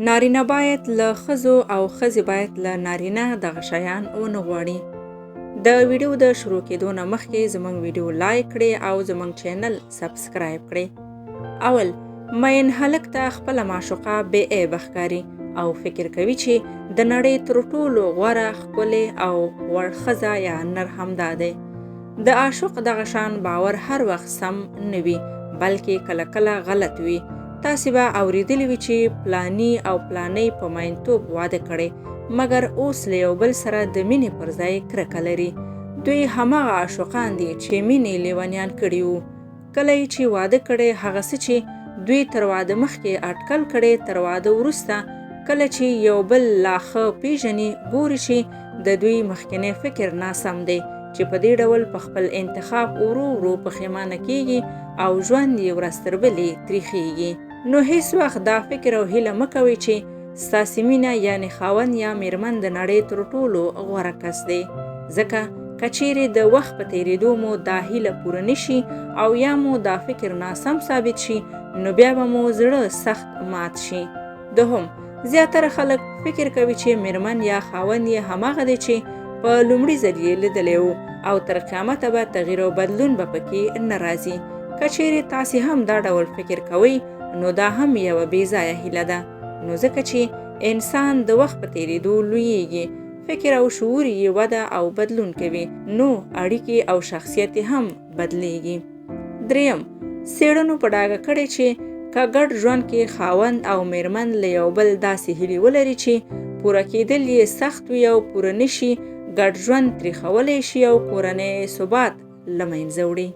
نارینه باید له ښځو او ښځې باید له نارینه دغه شیان ونه غواړي. د ویډیو د شروع کېدو نه مخکې زموږ ویډیو لایک کړئ او زموږ چینل سبسکرایب کړئ. اول، مین هلک ته خپله معشوقه بې عیبه ښکاري او فکر کوي چې د نړۍ تر ټولو غوره، ښکلې او وړ ښځه یا نر همدا دی. د عاشق دغه شان باور هر وخت سم نه وي، بلکې کله کله غلط وي. تاسې به اورېدلي وي چې پلانی او پلانۍ په مینتوب واده کړی، مګر اوس له یو بل سره د مینې پر ځای کرکه لري. دوی هماغه عاشقان دي چې مینې لیونیان کړي وو. کله یې چې واده کړی، هغه څه چې دوی تر واده مخکې اټکل کړی، تر واده وروسته کله چې یو بل لا ښه پیژني، ګوري چې د دوی مخکینی فکر ناسم دی، چې په دې ډول په خپل انتخاب ورو ورو پښیمانه کیږي او ژوند یې ورځ تر بلې تریخیږي. نو هیڅ وخت دا فکر او هیله مه کوئ چې ستاسې مینه یعنې خاوند یا میرمن د نړۍ تر ټولو غوره کس دی، ځکه که چیرې د وخت په تېرېدو مو دا هیله پوره نشي او یا مو دا فکر ناسم ثابت شي، نو بیا به مو زړه سخت مات شي. دوهم، زیاتره خلک فکر کوي چې میرمن یا خاوند یې هماغه دی چې په لومړي ځل یې لیدلی و او تر قیامته به تغییر او بدلون به پکې نه راځي. که چیرې تاسې هم دا ډول فکر کوئ، نو دا هم یوه بې ځایه هیله ده. نو ځکه چې انسان د وخت په تېرېدو لویېږي، فکر او شعور یې وده او بدلون کوي، نو اړیکې او شخصیت هم بدلیږي. دریم، څېړنو په ډاګه کړې چې که ګډ ژوند کې خاوند او میرمن له یو بل داسې هیلې ولري چې پوره کېدل یې سخت وي او پوره نشي، ګډ ژوند تریخولی شي او کورنی ثبات له منځه وړي.